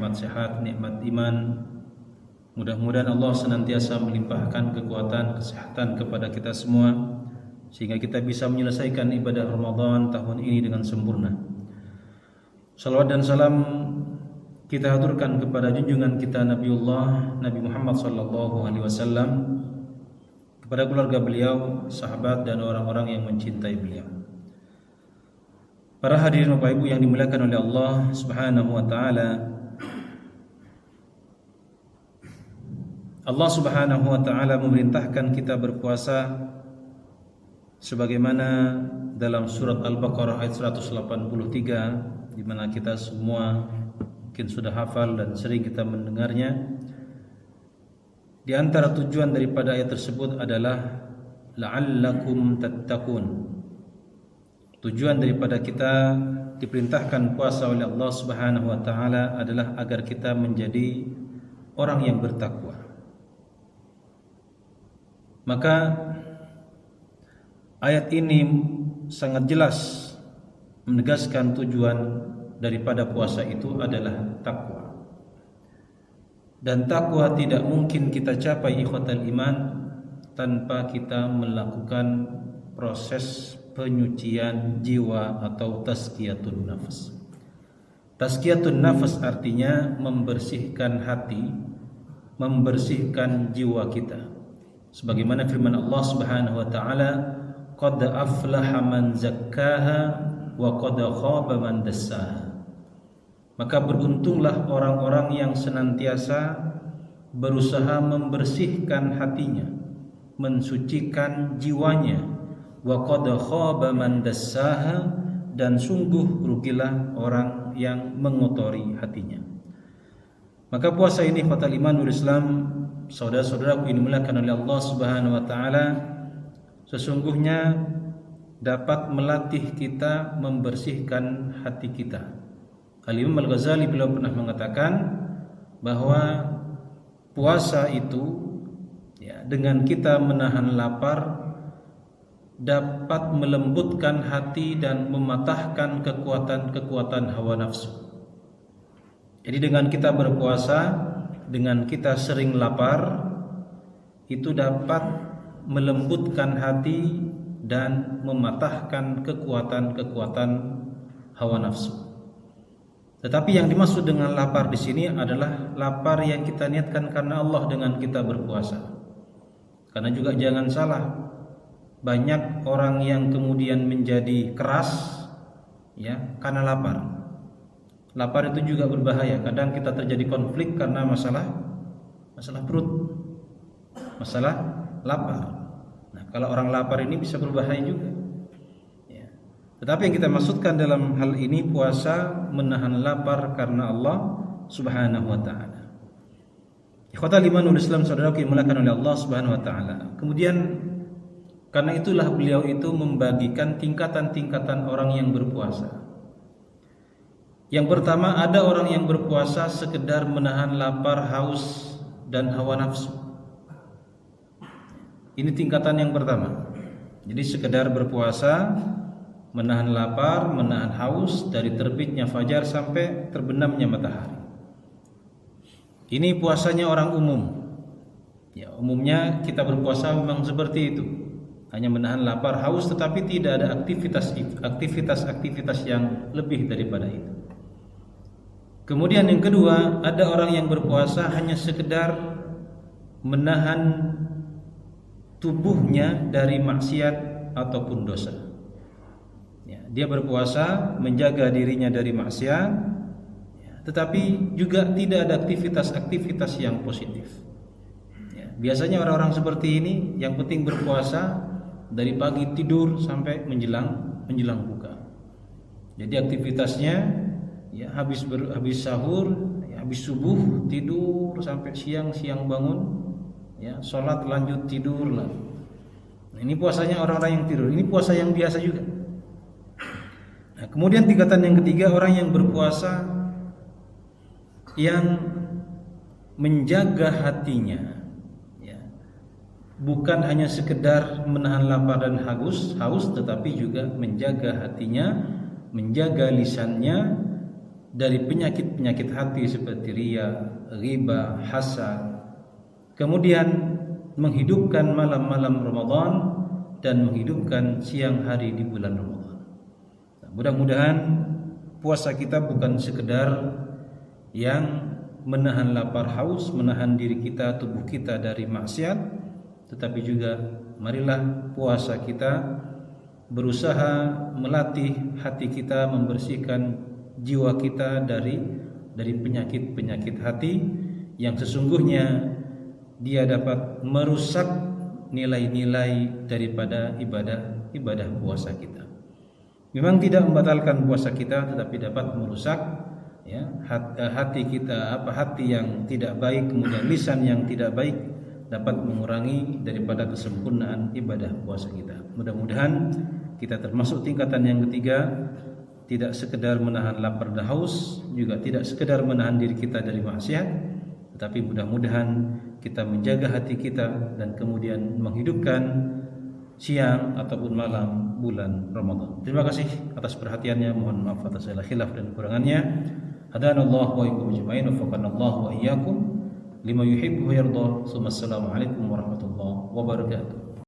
nikmat sehat, nikmat iman. Mudah-mudahan Allah senantiasa melimpahkan kekuatan, kesehatan kepada kita semua sehingga kita bisa menyelesaikan ibadah Ramadan tahun ini dengan sempurna. Salawat dan salam kita haturkan kepada junjungan kita Nabiullah Nabi Muhammad sallallahu alaihi wasallam, kepada keluarga beliau, sahabat dan orang-orang yang mencintai beliau. Para hadirin Bapak Ibu yang dimuliakan oleh Allah Subhanahu wa taala. Allah Subhanahu wa taala memerintahkan kita berpuasa sebagaimana dalam surat Al-Baqarah ayat 183, di mana kita semua mungkin sudah hafal dan sering kita mendengarnya. Di antara tujuan daripada ayat tersebut adalah la'allakum tattaqun. Tujuan daripada kita diperintahkan puasa oleh Allah Subhanahu wa taala adalah agar kita menjadi orang yang bertakwa. Maka ayat ini sangat jelas menegaskan tujuan daripada puasa itu adalah takwa. Dan takwa tidak mungkin kita capai ikhwatal iman tanpa kita melakukan proses penyucian jiwa atau tazkiyatun nafas. Tazkiyatun nafas artinya membersihkan hati, membersihkan jiwa kita. Sebagaimana firman Allah Subhanahu wa taala, qad aflaha man zakkaha wa qad khaba man dassaha. Maka beruntunglah orang-orang yang senantiasa berusaha membersihkan hatinya, mensucikan jiwanya, wa qad khaba man dassaha, dan sungguh rugilah orang yang mengotori hatinya. Maka puasa ini fatal iman wal Islam, saudara-saudaraku yang dimuliakan oleh Allah Subhanahu wa taala, sesungguhnya dapat melatih kita membersihkan hati kita. Al-Imam Al-Ghazali beliau pernah mengatakan bahwa puasa itu dengan kita menahan lapar dapat melembutkan hati dan mematahkan kekuatan-kekuatan hawa nafsu. Jadi dengan kita berpuasa, dengan kita sering lapar, itu dapat melembutkan hati dan mematahkan kekuatan-kekuatan hawa nafsu. Tetapi yang dimaksud dengan lapar di sini adalah lapar yang kita niatkan karena Allah dengan kita berpuasa. Karena juga jangan salah, banyak orang yang kemudian menjadi keras karena lapar. Lapar itu juga berbahaya. Kadang kita terjadi konflik karena masalah perut, masalah lapar. Nah, kalau orang lapar ini bisa berbahaya juga. Tetapi yang kita maksudkan dalam hal ini puasa menahan lapar karena Allah Subhanahu wa taala. Ikhwatal iman wal Islam, saudaraku yang dimuliakan oleh Allah Subhanahu wa taala. Kemudian karena itulah beliau itu membagikan tingkatan-tingkatan orang yang berpuasa. Yang pertama, ada orang yang berpuasa sekedar menahan lapar, haus, dan hawa nafsu. Ini tingkatan yang pertama. Jadi sekedar berpuasa, menahan lapar, menahan haus dari terbitnya fajar sampai terbenamnya matahari. Ini puasanya orang umum. Umumnya kita berpuasa memang seperti itu. Hanya menahan lapar, haus, tetapi tidak ada aktivitas yang lebih daripada itu. Kemudian yang kedua, ada orang yang berpuasa hanya sekedar menahan tubuhnya dari maksiat ataupun dosa. Dia berpuasa menjaga dirinya dari maksiat, tetapi juga tidak ada aktivitas yang positif. Biasanya orang-orang seperti ini yang penting berpuasa dari pagi tidur sampai menjelang buka. Jadi aktivitasnya habis sahur, habis subuh tidur sampai siang bangun, sholat lanjut tidur lagi. Nah, ini puasanya orang-orang yang tidur. Ini puasa yang biasa juga. Nah, kemudian tingkatan yang ketiga, orang yang berpuasa yang menjaga hatinya, bukan hanya sekedar menahan lapar dan haus, tetapi juga menjaga hatinya, menjaga lisannya, dari penyakit-penyakit hati seperti riya, riba, hasad. Kemudian menghidupkan malam-malam Ramadan dan menghidupkan siang hari di bulan Ramadan. Nah, mudah-mudahan puasa kita bukan sekedar yang menahan lapar haus, menahan diri kita, tubuh kita dari maksiat, tetapi juga marilah puasa kita berusaha melatih hati kita, membersihkan jiwa kita dari penyakit-penyakit hati yang sesungguhnya dia dapat merusak nilai-nilai daripada ibadah puasa kita. Memang tidak membatalkan puasa kita, tetapi dapat merusak ya hati kita, hati yang tidak baik, kemudian lisan yang tidak baik dapat mengurangi daripada kesempurnaan ibadah puasa kita. Mudah-mudahan kita termasuk tingkatan yang ketiga, tidak sekedar menahan lapar dan haus, juga tidak sekedar menahan diri kita dari maksiat, tetapi mudah-mudahan kita menjaga hati kita dan kemudian menghidupkan siang ataupun malam bulan Ramadan. Terima kasih atas perhatiannya. Mohon maaf atas segala khilaf dan kekurangannya. Hadanallahu wa iyyakum ajma'in, wafaqanallahu wa iyyakum lima yuhibbu wa yarda. Assalamualaikum warahmatullahi wabarakatuh.